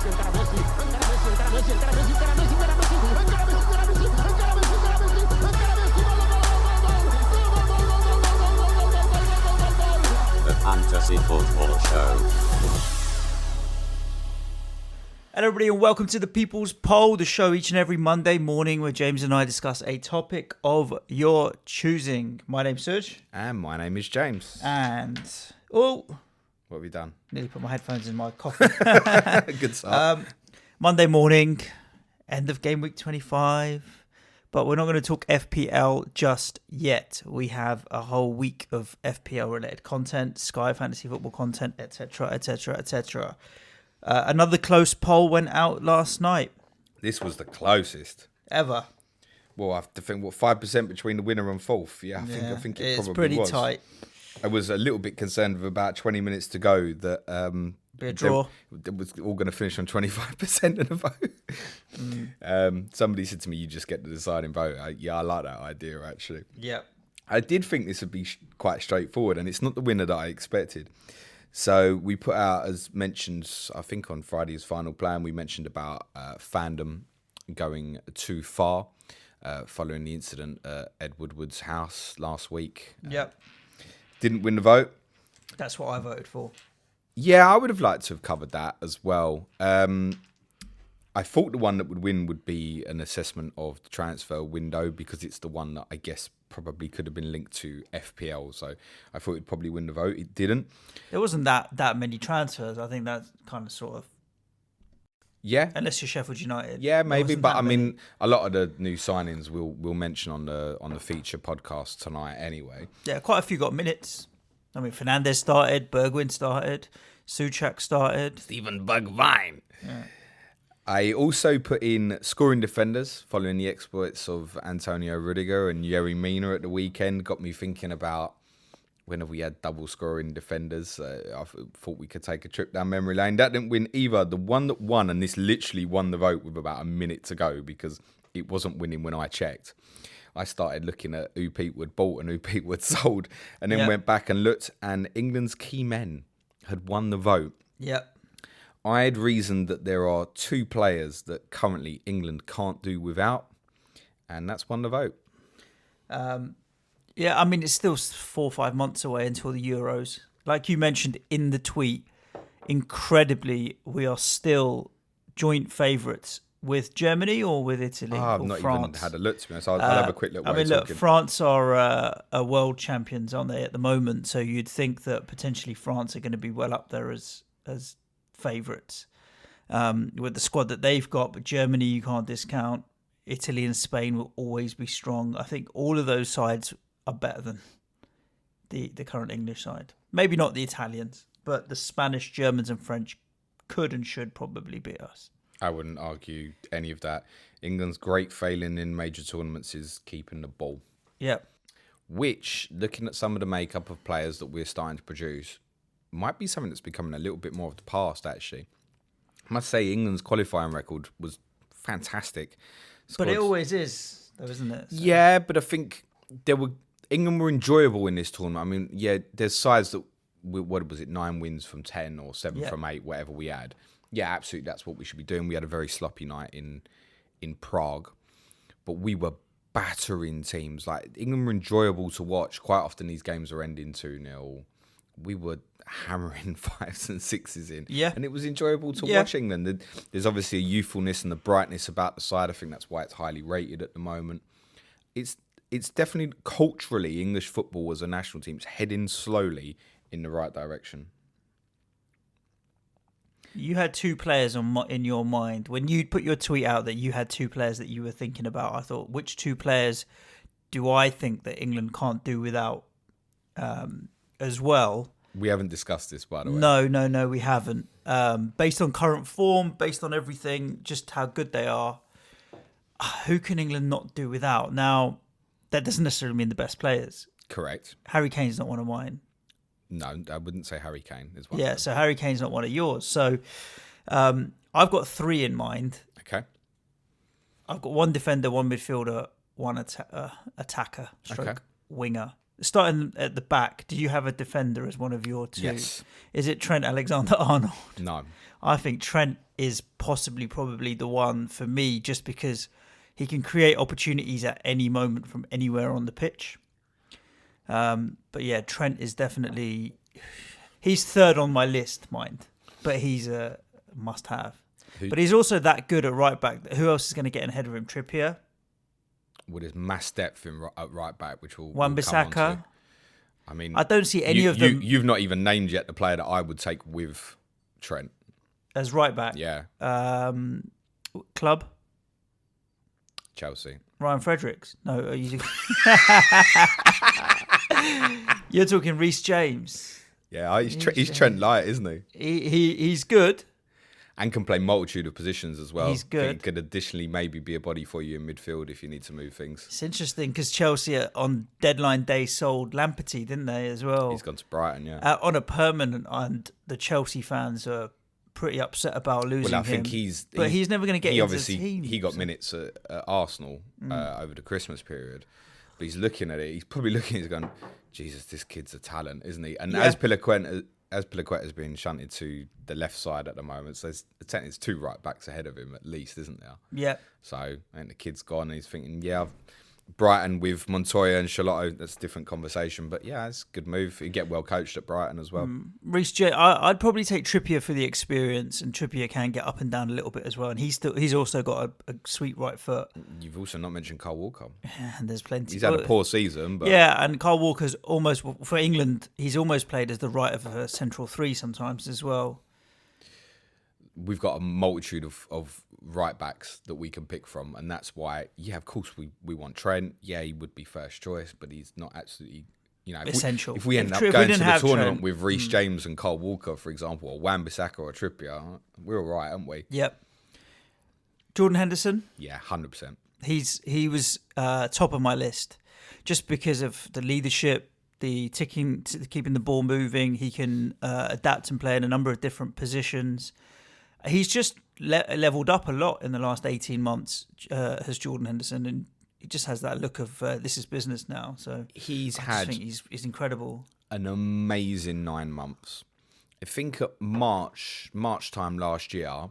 Fantasy Football Show. Hello everybody and welcome to the People's Poll, the show each and every Monday morning where James and I discuss a topic of your choosing. My name's Suj. And my name is James. And, what have you done? Nearly put my headphones in my coffee. Good start. Monday morning, end of game week 25. But we're not going to talk FPL just yet. We have a whole week of FPL related content, Sky Fantasy Football content, etc, etc, etc. Another close poll went out last night. This was the closest Ever. Well, I have to think, 5% between the winner and fourth? Yeah, I think it it's probably pretty was. tight. I was a little bit concerned with about 20 minutes to go that Be a draw. It was all going to finish on 25% of the vote. Somebody said to me, you just get the deciding vote. I like that idea, actually. Yeah. I did think this would be quite straightforward, and it's not the winner that I expected. So we put out, as mentioned, I think on Friday's final plan, we mentioned about fandom going too far following the incident at Ed Woodward's house last week. Yep. Didn't win the vote. That's what I voted for. Yeah, I would have liked to have covered that as well. I thought the one that would win would be an assessment of the transfer window because it's the one that I guess probably could have been linked to FPL. So I thought it'd probably win the vote. It didn't. There wasn't that many transfers. I think that's kind of sort of... Yeah. Unless you're Sheffield United. Yeah, maybe. But I mean, a lot of the new signings we'll mention on the feature podcast tonight anyway. Yeah, quite a few got minutes. I mean, Fernandez started, Bergwijn started, Souček started. Stephen Bergwijn. Yeah. I also put in scoring defenders following the exploits of Antonio Rudiger and Yerry Mina at the weekend. Got me thinking about when have we had double scoring defenders. I thought we could take a trip down memory lane. That didn't win either. The one that won, and this literally won the vote with about a minute to go because it wasn't winning when I checked. I started looking at who Pete Wood bought and who Pete Wood sold, and then went back and looked, and England's key men had won the vote. Yep. I had reasoned that there are two players that currently England can't do without, and that's won the vote. Yeah, I mean, it's still 4 or 5 months away until the Euros. Like you mentioned in the tweet, incredibly, we are still joint favourites with Germany or with Italy I've or not France. even had a look to me, so I'll have a quick look. I mean, look, France are world champions, aren't they, at the moment? So you'd think that potentially France are going to be well up there as favourites with the squad that they've got. But Germany, you can't discount. Italy and Spain will always be strong. I think all of those sides are better than the current English side. Maybe not the Italians, but the Spanish, Germans and French could and should probably beat us. I wouldn't argue any of that. England's great failing in major tournaments is keeping the ball. Yeah. Which, looking at some of the makeup of players that we're starting to produce, might be something that's becoming a little bit more of the past, actually. I must say, England's qualifying record was fantastic. But it always is, though, isn't it? So. Yeah, but I think England were enjoyable in this tournament. I mean, yeah, there's sides that, 9 wins from 10 or 7 from 8, whatever we had. Yeah, absolutely, that's what we should be doing. We had a very sloppy night in Prague, but we were battering teams. Like, England were enjoyable to watch. Quite often these games are ending 2-0. We were hammering 5s and 6s in. Yeah. And it was enjoyable to watch England. There's obviously a youthfulness and the brightness about the side. I think that's why it's highly rated at the moment. It's definitely culturally, English football as a national team is heading slowly in the right direction. You had 2 players in your mind. When you put your tweet out that you had 2 players that you were thinking about, I thought, which 2 players do I think that England can't do without as well? We haven't discussed this, by the way. No, we haven't. Based on current form, based on everything, just how good they are, who can England not do without? Now, that doesn't necessarily mean the best players. Correct. Harry Kane's not one of mine. No, I wouldn't say Harry Kane is one. Yeah, so Harry Kane's not one of yours. So I've got 3 in mind. Okay. I've got 1 defender, 1 midfielder, 1 attacker, winger. Starting at the back, do you have a defender as one of your two? Yes. Is it Trent Alexander-Arnold? No. I think Trent is probably the one for me, just because he can create opportunities at any moment from anywhere on the pitch. But yeah, Trent is definitely... He's third on my list, mind. But he's a must-have. But he's also that good at right back. Who else is going to get ahead of him? Trippier? Well, there's mass depth at right back, which we'll Wan-Bissaka? come on to. I mean, I don't see any of them... You've not even named yet the player that I would take with Trent. As right back? Yeah. Club? Chelsea. Ryan Fredericks? No, are you... You're talking Reece James. Yeah, he's Trent Light, isn't he? He's good. And can play multitude of positions as well. He's good. He could additionally maybe be a body for you in midfield if you need to move things. It's interesting because Chelsea on deadline day sold Lamperty, didn't they, as well? He's gone to Brighton, yeah. On a permanent, and the Chelsea fans are pretty upset about losing him. Well, I think he's never going to get into the team. He got minutes at Arsenal over the Christmas period. But he's looking at it. He's probably looking at it going, Jesus, this kid's a talent, isn't he? And as Pilaqueta's been shunted to the left side at the moment, so there's two right backs ahead of him at least, isn't there? Yeah. So, and the kid's gone and he's thinking, Brighton with Montoya and Charlotto, that's a different conversation. But yeah, it's a good move. You get well coached at Brighton as well. Reece James, I'd probably take Trippier for the experience, and Trippier can get up and down a little bit as well. And he's also got a sweet right foot. You've also not mentioned Kyle Walker. Yeah, and there's plenty. He's had a poor season, but yeah, and Kyle Walker's almost, for England, he's almost played as the right of a central three sometimes as well. We've got a multitude of right backs that we can pick from, and that's why, of course we want Trent. Yeah, he would be first choice, but he's not absolutely, essential. If we end up going to the tournament with Reece James and Kyle Walker, for example, or Wan-Bissaka or Trippier, we're all right, aren't we? Yep. Jordan Henderson? Yeah, 100%. He was top of my list, just because of the leadership, the keeping the ball moving. He can adapt and play in a number of different positions. He's just leveled up a lot in the last 18 months, has Jordan Henderson, and he just has that look of this is business now. So he's incredible. An amazing 9 months. I think at March time last year,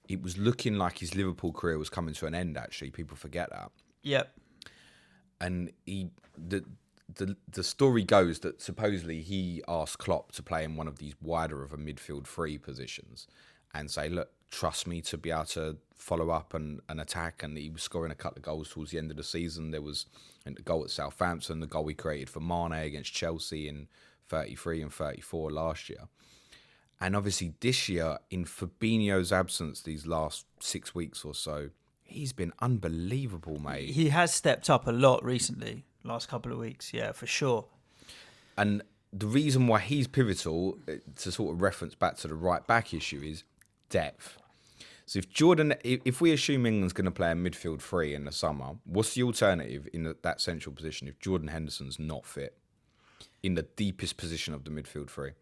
it was looking like his Liverpool career was coming to an end. Actually, people forget that. Yep. And the story goes that supposedly he asked Klopp to play in one of these wider of a midfield three positions, and say, look, trust me to be able to follow up and attack. And he was scoring a couple of goals towards the end of the season. There was a goal at Southampton, the goal he created for Mane against Chelsea in 33 and 34 last year. And obviously this year, in Fabinho's absence these last 6 weeks or so, he's been unbelievable, mate. He has stepped up a lot recently, last couple of weeks, yeah, for sure. And the reason why he's pivotal, to sort of reference back to the right back issue, is depth. So if we assume England's going to play a midfield three in the summer, what's the alternative in that central position if Jordan Henderson's not fit in the deepest position of the midfield three?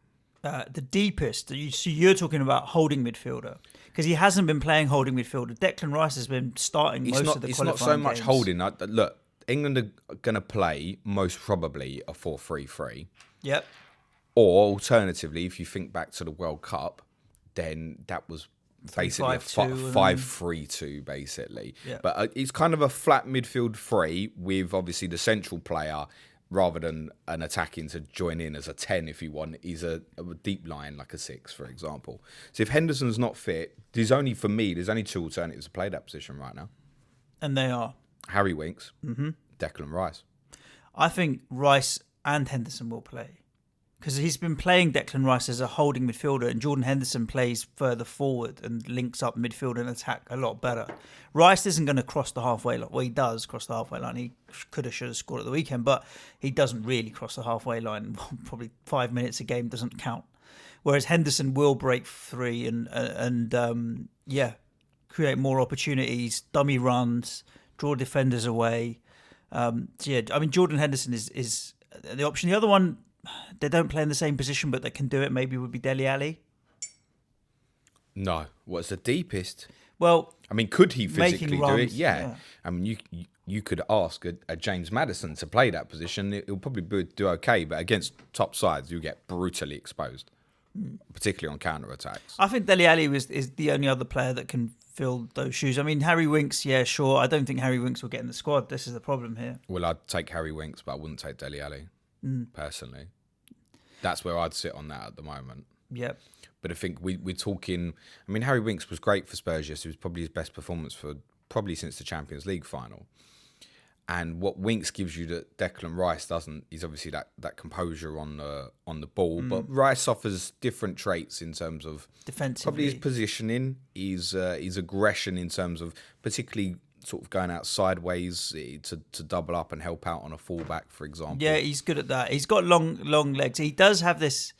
The deepest. So you're talking about holding midfielder, because he hasn't been playing holding midfielder. Declan Rice has been starting most of the qualifying games. It's not so much holding. Look, England are going to play most probably a 4-3-3. Yep. Or alternatively, if you think back to the World Cup, then that was basically a 5-3-2, basically. Yeah. But it's kind of a flat midfield three with obviously the central player, rather than an attacking to join in as a 10 if you want, is a deep line like a 6, for example. So if Henderson's not fit, there's only two alternatives to play that position right now. And they are? Harry Winks, Declan Rice. I think Rice and Henderson will play, because he's been playing Declan Rice as a holding midfielder, and Jordan Henderson plays further forward and links up midfield and attack a lot better. Rice isn't going to cross the halfway line. Well, he does cross the halfway line. He should have scored at the weekend, but he doesn't really cross the halfway line. Probably 5 minutes a game doesn't count. Whereas Henderson will break free and create more opportunities, dummy runs, draw defenders away. Jordan Henderson is the option. The other one, they don't play in the same position, but they can do it, maybe would be Dele Alli. No. What's the deepest? Well, I mean, could he physically do it? Yeah. I mean, you could ask a James Maddison to play that position. It'll probably do okay, but against top sides, you get brutally exposed, particularly on counter-attacks. I think Dele Alli is the only other player that can fill those shoes. I mean, Harry Winks, yeah, sure. I don't think Harry Winks will get in the squad. This is the problem here. Well, I'd take Harry Winks, but I wouldn't take Dele Alli, personally. That's where I'd sit on that at the moment. Yep. But I think we're talking... I mean, Harry Winks was great for Spurs yesterday. It was probably his best performance probably since the Champions League final. And what Winks gives you that Declan Rice doesn't is obviously that composure on the ball. But Rice offers different traits in terms of defensively, probably his positioning, his aggression in terms of particularly sort of going out sideways to double up and help out on a fullback, for example. Yeah, he's good at that. He's got long legs. He does have this.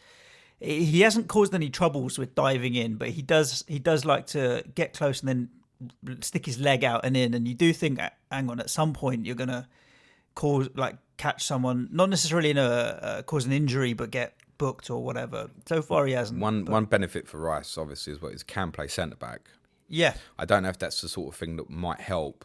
He hasn't caused any troubles with diving in, but he does like to get close and then stick his leg out and in, and you do think, hang on, at some point you're gonna catch someone, not necessarily in cause an injury, but get booked or whatever. So far he hasn't. One benefit for Rice obviously is what he can play centre back. Yeah, I don't know if that's the sort of thing that might help,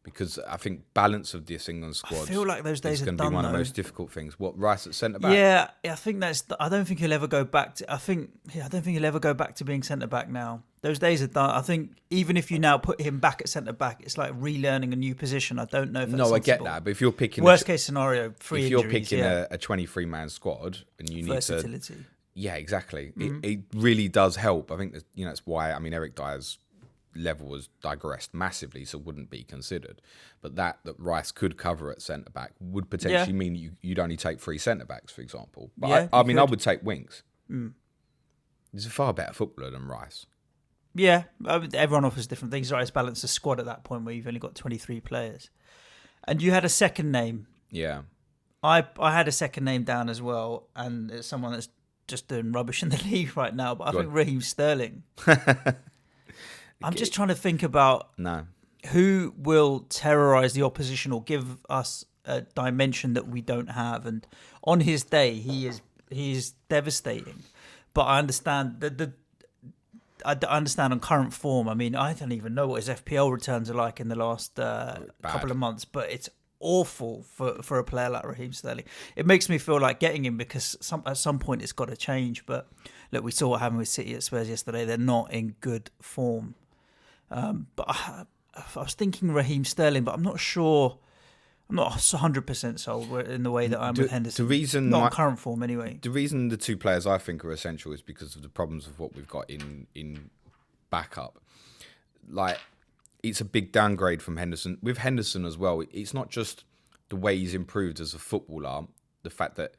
because I think balance of this England squad. I feel like those days is are going to done, be one of the though. most difficult things. What, Rice at centre back? Yeah, I think I don't think he'll ever go back to. I don't think he'll ever go back to being centre back now. Those days are done. I think even if you now put him back at centre back, it's like relearning a new position. I don't know if that's sensible. I get that, but if you're picking worst case scenario, if you're picking a 23-man squad and you need versatility. Yeah, exactly. It really does help. I think that's why. I mean, Eric Dyer's level has digressed massively, so wouldn't be considered. But that Rice could cover at centre back would potentially mean you'd only take 3 centre backs, for example. But I would take Winks. He's a far better footballer than Rice. Yeah, everyone offers different things. Rice balanced the squad at that point where you've only got 23 players, and you had a second name. Yeah, I had a second name down as well, and it's someone that's just doing rubbish in the league right now. But I think Raheem Sterling. I'm just trying to think about who will terrorise the opposition or give us a dimension that we don't have. And on his day, he is devastating. But I understand I understand on current form. I mean, I don't even know what his FPL returns are like in the last couple of months, but it's awful for a player like Raheem Sterling. It makes me feel like getting him because at some point it's got to change. But look, we saw what happened with City at Spurs yesterday. They're not in good form. But I was thinking Raheem Sterling, but I'm not sure. I'm not 100% sold in the way that I'm with Henderson. Not in current form, anyway. The reason the 2 players I think are essential is because of the problems of what we've got in backup. Like, it's a big downgrade from Henderson. With Henderson as well, it's not just the way he's improved as a footballer, the fact that,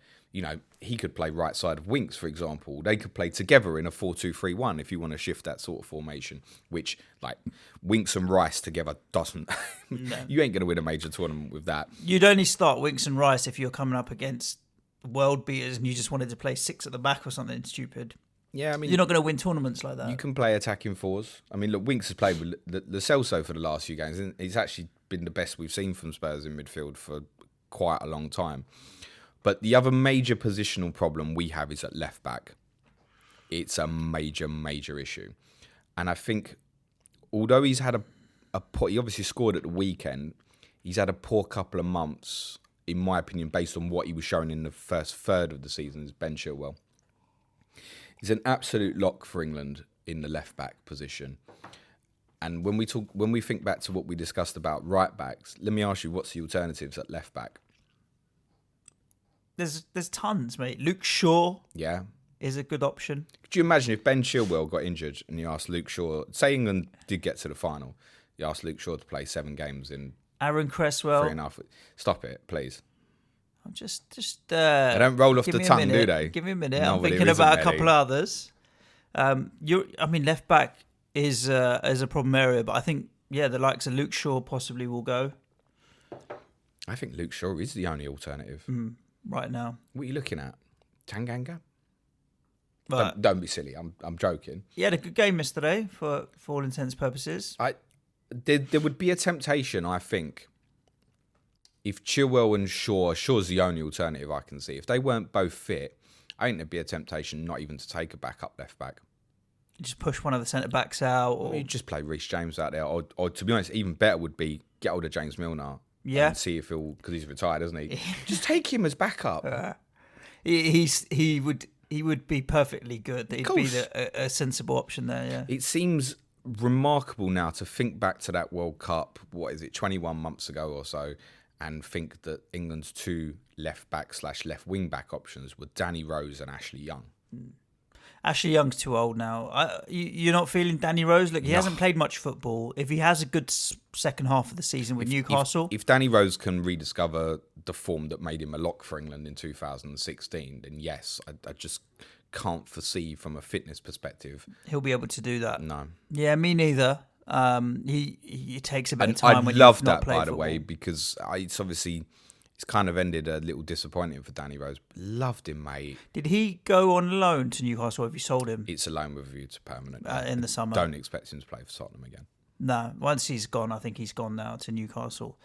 he could play right side of Winks, for example. They could play together in a 4-2-3-1 if you want to shift that sort of formation, which, like, Winks and Rice together doesn't... No. You ain't going to win a major tournament with that. You'd only start Winks and Rice if you're coming up against world beaters and you just wanted to play 6 at the back or something stupid. Yeah, I mean... You're not going to win tournaments like that. You can play attacking 4s. I mean, look, Winks has played with Lo Celso for the last few games, and he's actually been the best we've seen from Spurs in midfield for quite a long time. But the other major positional problem we have is at left back. It's a major, major issue. And I think, although he's had he obviously scored at the weekend, he's had a poor couple of months, in my opinion, based on what he was showing in the first third of the season as Ben Chilwell. He's an absolute lock for England in the left back position. And when we think back to what we discussed about right backs, let me ask you, what's the alternatives at left back? There's tons, mate. Luke Shaw is a good option. Could you imagine if Ben Chilwell got injured and you asked Luke Shaw, say England did get to the final, you asked Luke Shaw to play 7 games in Aaron Cresswell. 3.5. Stop it, please. I'm just they don't roll off the tongue, do they? Give me a minute. I'm thinking about a couple others. Left back is a problem area, but I think the likes of Luke Shaw possibly will go. I think Luke Shaw is the only alternative. Right now. What are you looking at? Tanganga? But don't be silly. I'm joking. He had a good game yesterday for all intents and purposes. There would be a temptation, I think, if Chilwell and Shaw's the only alternative I can see. If they weren't both fit, I think there'd be a temptation not even to take a backup left back. Just push one of the centre backs out, or you just play Reece James out there, or to be honest, even better would be get hold of James Milner Yeah. And see if he'll, because he's retired, isn't he? Just take him as backup. He would be perfectly good. He'd be course. a sensible option there. Yeah. It seems remarkable now to think back to that World Cup, 21 months ago or so, and think that England's two left wing back options were Danny Rose and Ashley Young. Ashley Young's too old now. You're not feeling Danny Rose? Look, he hasn't played much football. If he has a good second half of the season with Newcastle... If Danny Rose can rediscover the form that made him a lock for England in 2016, then yes, I just can't foresee from a fitness perspective. He'll be able to do that. No. Yeah, me neither. He takes a bit of time when I love you've not that, played by the football. way, because it's kind of ended a little disappointing for Danny Rose. Loved him, mate. Did he go on loan to Newcastle or have you sold him? It's a loan with a view to permanent. In the summer. Don't expect him to play for Tottenham again. No, once he's gone, I think he's gone now to Newcastle,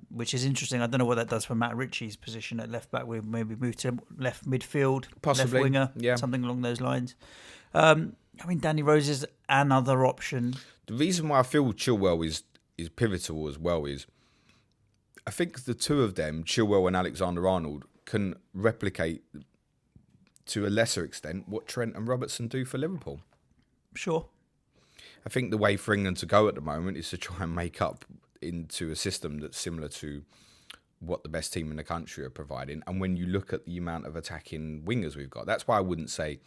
which is interesting. I don't know what that does for Matt Ritchie's position at left back. We maybe move to left midfield, Possibly, left winger, yeah. Something along those lines. I mean, Danny Rose is another option. The reason why I feel Chilwell is pivotal as well is I think the two of them, Chilwell and Alexander-Arnold, can replicate to a lesser extent what Trent and Robertson do for Liverpool. Sure. I think the way for England to go at the moment is to try and make up into a system that's similar to what the best team in the country are providing. And when you look at the amount of attacking wingers we've got, that's why I wouldn't say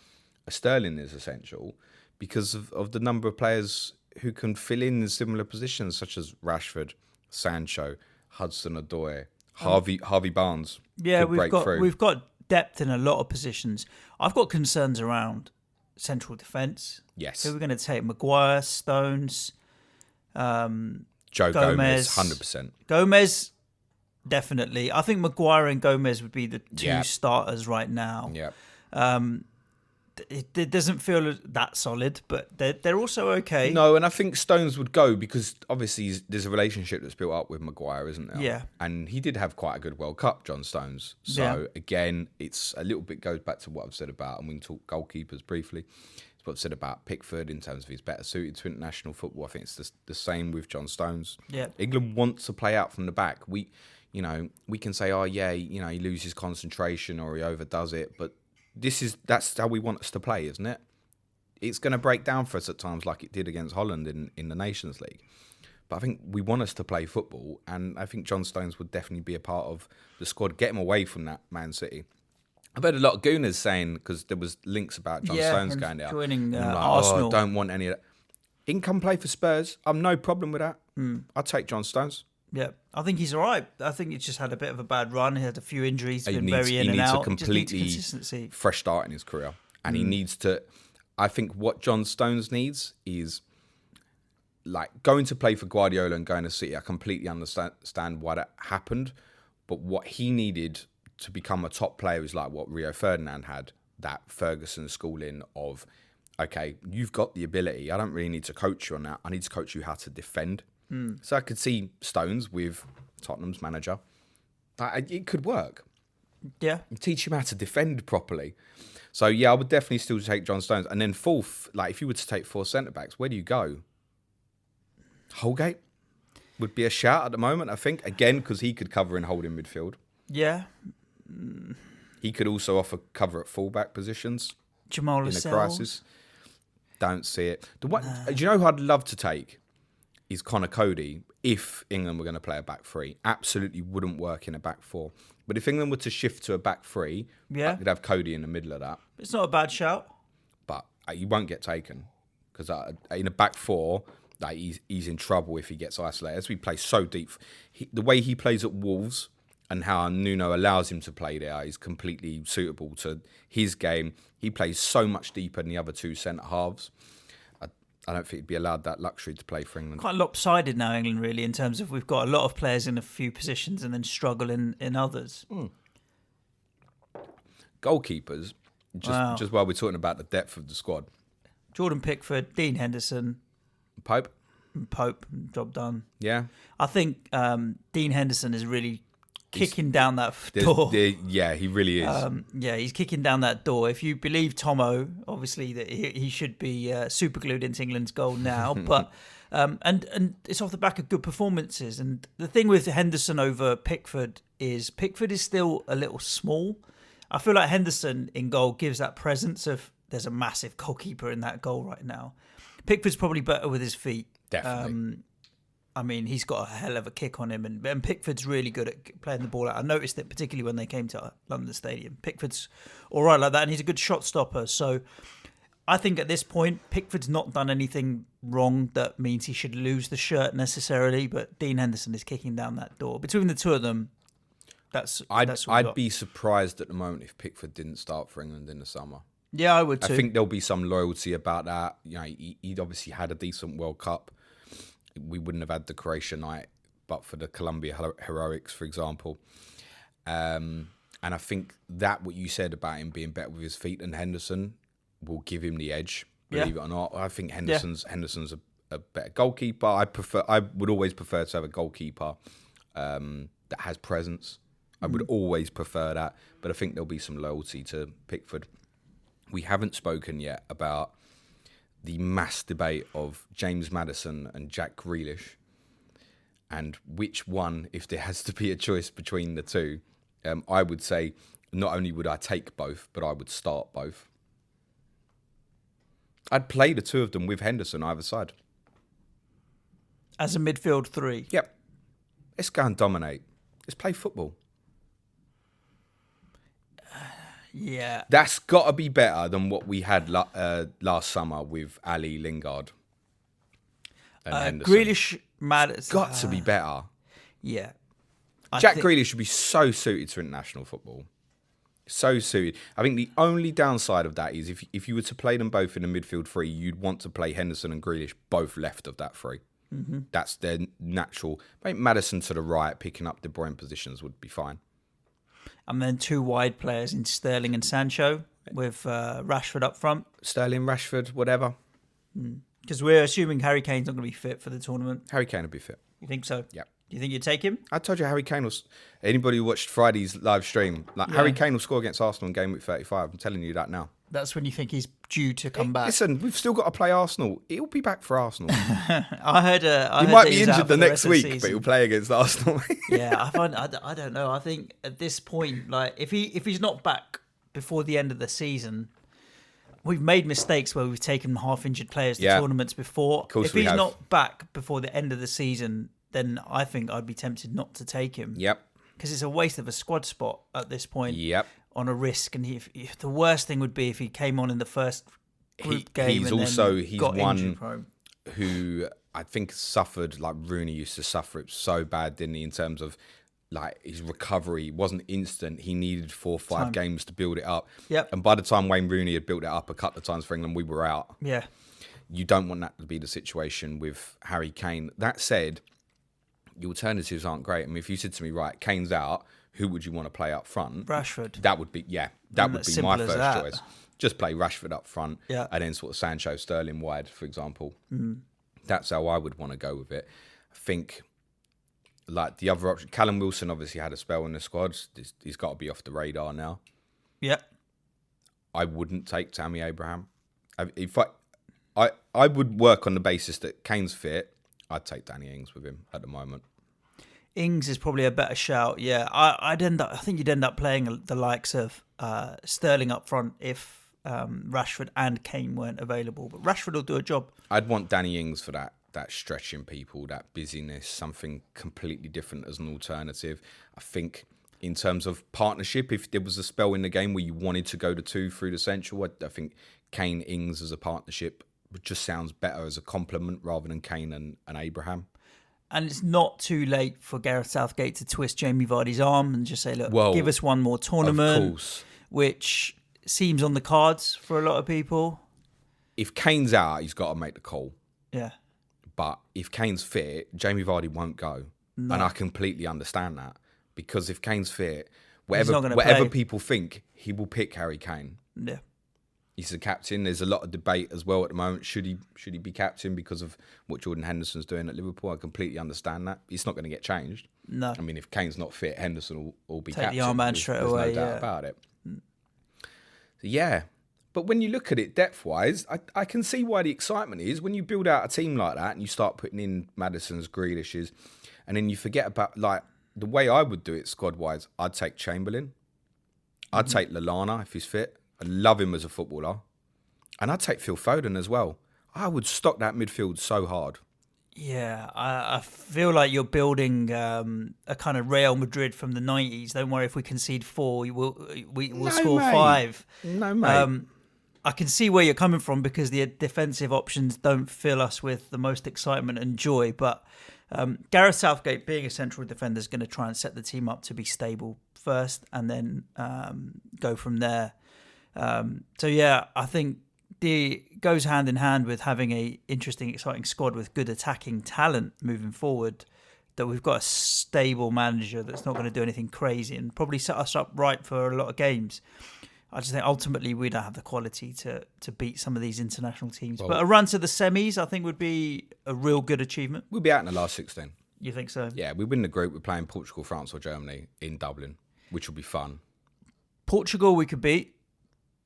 a Sterling is essential, because of the number of players who can fill in similar positions, such as Rashford, Sancho, Hudson-Odoi, Harvey Barnes. Yeah, could we've got depth in a lot of positions. I've got concerns around central defence. Yes. Who are we going to take? Maguire, Stones, Joe Gomez, 100%. Gomez, definitely. I think Maguire and Gomez would be the two Yeah. starters right now. Yeah. It doesn't feel that solid, but they're also okay. No, and I think Stones would go because obviously there's a relationship that's built up with Maguire, isn't there? Yeah. And he did have quite a good World Cup, John Stones. So again, it's a little bit goes back to what I've said about, and we can talk goalkeepers briefly. It's what I've said about Pickford in terms of he's better suited to international football. I think it's the same with John Stones. Yeah. England wants to play out from the back. We can say, oh yeah, he loses concentration or he overdoes it, but that's how we want us to play, isn't it? It's going to break down for us at times like it did against Holland in the Nations League. But I think we want us to play football, and I think John Stones would definitely be a part of the squad. Get him away from that Man City. I've heard a lot of gooners saying, because there was links about John Stones going there. Joining and I'm like, Arsenal. Oh, don't want any of that. He can come play for Spurs. I've no problem with that. I'll take John Stones. Yeah, I think he's all right. I think he's just had a bit of a bad run. He had a few injuries, been very in and out. He needs a completely consistency. fresh start in his career. And he needs to... I think what John Stones needs is like going to play for Guardiola and going to City. I completely understand why that happened. But what he needed to become a top player is like what Rio Ferdinand had, that Ferguson schooling of, okay, you've got the ability. I don't really need to coach you on that. I need to coach you how to defend. So I could see Stones with Tottenham's manager. It could work. Yeah. Teach him how to defend properly. So, yeah, I would definitely still take John Stones. And then fourth, like if you were to take four centre-backs, where do you go? Holgate would be a shout at the moment, I think. Again, because he could cover and hold in midfield. Yeah. He could also offer cover at fullback positions Jamal in a Lascelles. crisis. Don't see it. Do you know who I'd love to take? Is Connor Cody if England were going to play a back three. Absolutely wouldn't work in a back four. But if England were to shift to a back three, I could have Cody in the middle of that. It's not a bad shout. But he won't get taken. Because in a back four, he's in trouble if he gets isolated. As we play so deep. The way he plays at Wolves and how Nuno allows him to play there is completely suitable to his game. He plays so much deeper than the other two centre-halves. I don't think he'd be allowed that luxury to play for England. Quite lopsided now, England, really, in terms of we've got a lot of players in a few positions and then struggle in others. Goalkeepers, just while we're talking about the depth of the squad. Jordan Pickford, Dean Henderson. Pope, Job done. yeah. I think Dean Henderson is really kicking down that door. Yeah, he really is. He's kicking down that door. If you believe Tomo, obviously that he should be super glued into England's goal now. But and it's off the back of good performances. And the thing with Henderson over Pickford is still a little small. I feel like Henderson in goal gives that presence of there's a massive goalkeeper in that goal right now. Pickford's probably better with his feet. Definitely. I mean, he's got a hell of a kick on him, and Pickford's really good at playing the ball out. I noticed it particularly when they came to London Stadium. Pickford's all right like that, and he's a good shot stopper. So I think at this point, Pickford's not done anything wrong that means he should lose the shirt necessarily, but Dean Henderson is kicking down that door. Between the two of them, I'd be surprised at the moment if Pickford didn't start for England in the summer. Yeah, I would too. I think there'll be some loyalty about that. You know, he'd obviously had a decent World Cup. We wouldn't have had the Croatia night, but for the Colombia heroics, for example. And I think that what you said about him being better with his feet than Henderson will give him the edge. Believe it or not, I think Henderson's a better goalkeeper. I would always prefer to have a goalkeeper that has presence. I would always prefer that, but I think there'll be some loyalty to Pickford. We haven't spoken yet about the mass debate of James Maddison and Jack Grealish, and which one, if there has to be a choice between the two, I would say not only would I take both, but I would start both. I'd play the two of them with Henderson either side. As a midfield three? Yep. Let's go and dominate. Let's play football. Yeah. That's got to be better than what we had last summer with Ali, Lingard and Henderson. Grealish, Madison. Got to be better. Yeah. Jack Grealish should be so suited to international football. So suited. I think the only downside of that is if you were to play them both in a midfield three, you'd want to play Henderson and Grealish both left of that three. Mm-hmm. That's their natural. I think Madison to the right, picking up De Bruyne positions would be fine. And then two wide players in Sterling and Sancho with Rashford up front. Sterling, Rashford, whatever. Because we're assuming Harry Kane's not going to be fit for the tournament. Harry Kane will be fit. You think so? Yeah. Do you think you'd take him? I told you Harry Kane was... Anybody who watched Friday's live stream, Harry Kane will score against Arsenal in game week 35. I'm telling you that now. That's when you think he's due to come back. Listen, we've still got to play Arsenal. He'll be back for Arsenal. I heard he might be injured the next week, but he'll play against Arsenal. Yeah, I don't know. I think at this point, like if he's not back before the end of the season, we've made mistakes where we've taken half-injured players to tournaments before. Of course if he's not back before the end of the season, then I think I'd be tempted not to take him. Yep. Because it's a waste of a squad spot at this point. Yep. On a risk, and if the worst thing would be if he came on in the first group game. He's one who I think suffered like Rooney used to suffer it so bad, didn't he? In terms of like his recovery wasn't instant. He needed 4 or 5 games to build it up. Yep. And by the time Wayne Rooney had built it up a couple of times for England, we were out. Yeah. You don't want that to be the situation with Harry Kane. That said, the alternatives aren't great. I mean, if you said to me, right, Kane's out, who would you want to play up front? Rashford. That would be my first choice. Just play Rashford up front, and then sort of Sancho, Sterling wide, for example. That's how I would want to go with it. I think, like the other option, Callum Wilson obviously had a spell in the squad. He's got to be off the radar now. Yep. I wouldn't take Tammy Abraham. If I would work on the basis that Kane's fit. I'd take Danny Ings with him at the moment. Ings is probably a better shout. Yeah, I think you'd end up playing the likes of Sterling up front if Rashford and Kane weren't available. But Rashford will do a job. I'd want Danny Ings for that stretching people, that busyness, something completely different as an alternative. I think in terms of partnership, if there was a spell in the game where you wanted to go to 2 through the central, I think Kane Ings as a partnership just sounds better as a complement rather than Kane and Abraham. And it's not too late for Gareth Southgate to twist Jamie Vardy's arm and just say, look, give us one more tournament. Of course. Which seems on the cards for a lot of people. If Kane's out, he's got to make the call. Yeah. But if Kane's fit, Jamie Vardy won't go. No. And I completely understand that. Because if Kane's fit, whatever people think, he will pick Harry Kane. Yeah. He's the captain. There's a lot of debate as well at the moment. Should he be captain because of what Jordan Henderson's doing at Liverpool? I completely understand that. It's not going to get changed. No. I mean, if Kane's not fit, Henderson will be Take captain. the armband straight there's away. no doubt about it. So, yeah. But when you look at it depth-wise, I can see why the excitement is. When you build out a team like that and you start putting in Maddison's, Grealish's, and then you forget about, like, the way I would do it squad-wise, I'd take Chamberlain. I'd take Lallana if he's fit. I love him as a footballer. And I'd take Phil Foden as well. I would stock that midfield so hard. Yeah, I feel like you're building a kind of Real Madrid from the 90s. Don't worry if we concede 4, we'll score mate. 5. No, mate. I can see where you're coming from because the defensive options don't fill us with the most excitement and joy. But Gareth Southgate, being a central defender, is going to try and set the team up to be stable first and then go from there. So, yeah, I think it goes hand in hand with having a interesting, exciting squad with good attacking talent moving forward, that we've got a stable manager that's not going to do anything crazy and probably set us up right for a lot of games. I just think ultimately we don't have the quality to beat some of these international teams. But a run to the semis, I think, would be a real good achievement. We'll be out in the last 16. You think so? Yeah, we win the group. We're playing Portugal, France or Germany in Dublin, which will be fun. Portugal we could beat.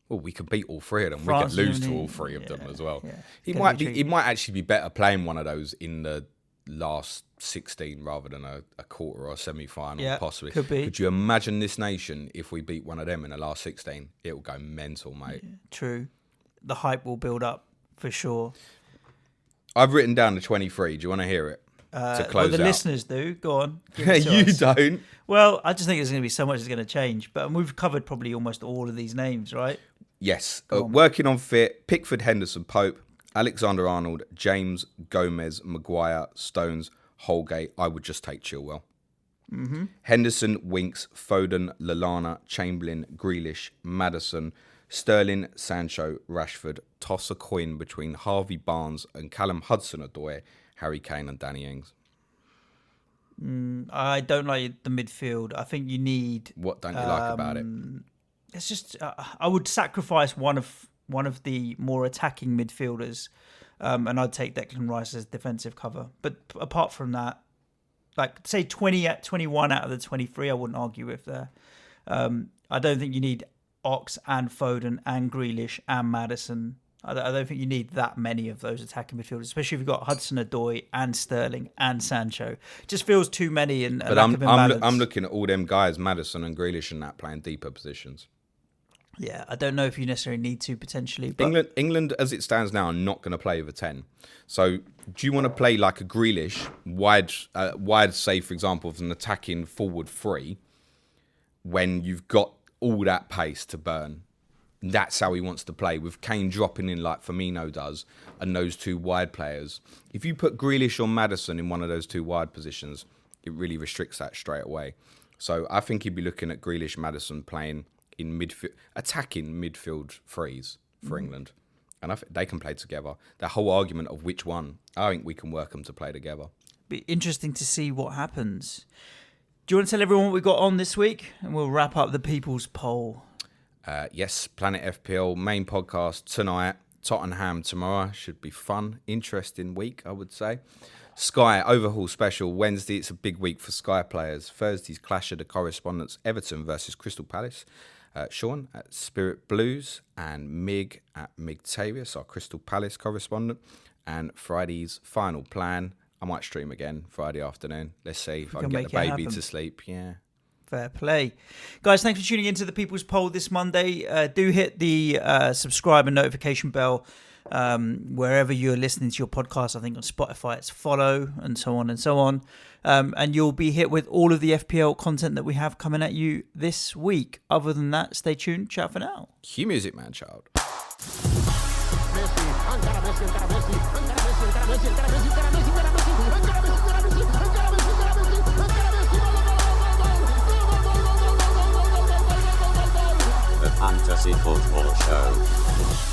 Well, we could beat all 3 of them. France, we could lose Germany, to all 3 of them as well. Yeah. It might actually be better playing one of those in the last 16 rather than a quarter or a semi-final, possibly. Could be. Could you imagine this nation if we beat one of them in the last 16? It will go mental, mate. Yeah, true. The hype will build up for sure. I've written down the 23. Do you want to hear it? To close the out. listeners do. Go on. Give it to You us. don't. Well, I just think there's going to be so much that's going to change. But we've covered probably almost all of these names, right? Yes. Working on fit, Pickford, Henderson, Pope, Alexander-Arnold, James, Gomez, Maguire, Stones, Holgate. I would just take Chilwell. Mm-hmm. Henderson, Winks, Foden, Lallana, Chamberlain, Grealish, Maddison, Sterling, Sancho, Rashford. Toss a coin between Harvey Barnes and Callum Hudson-Odoi, Harry Kane and Danny Ings. I don't like the midfield. I think you need... What don't you like about it? It's just I would sacrifice one of the more attacking midfielders, and I'd take Declan Rice as defensive cover. But apart from that, like say 21 out of the 23, I wouldn't argue with there. I don't think you need Ox and Foden and Grealish and Madison. I don't think you need that many of those attacking midfielders, especially if you've got Hudson-Odoi and Sterling and Sancho. It just feels too many and but lack of imbalance. I'm looking at all them guys, Madison and Grealish, and that playing deeper positions. Yeah, I don't know if you necessarily need to potentially. But England, as it stands now, are not going to play with a 10. So, do you want to play like a Grealish, wide, say, for example, as an attacking forward 3, when you've got all that pace to burn? That's how he wants to play, with Kane dropping in like Firmino does, and those 2 wide players. If you put Grealish or Madison in one of those 2 wide positions, it really restricts that straight away. So, I think you'd be looking at Grealish, Madison playing in midfield, attacking midfield 3s for England, and I think they can play together. The whole argument of which one, I think we can work them to play together. Be interesting to see what happens. Do you want to tell everyone what we got on this week, and we'll wrap up the people's poll? Yes, Planet FPL main podcast tonight. Tottenham tomorrow. Should be fun, interesting week, I would say. Sky overhaul special Wednesday. It's a big week for Sky players. Thursday's clash of the correspondents. Everton versus Crystal Palace. Sean at Spirit Blues and Mig at Migtavius, our Crystal Palace correspondent. And Friday's final plan. I might stream again Friday afternoon. Let's see if I can get the baby to sleep. Yeah. Fair play. Guys, thanks for tuning into the People's Poll this Monday. Do hit the subscribe and notification bell wherever you're listening to your podcast. I think on Spotify it's follow and so on and so on. And you'll be hit with all of the FPL content that we have coming at you this week. Other than that, stay tuned. Ciao for now. Cue music, man, child. The Fantasy Football Show.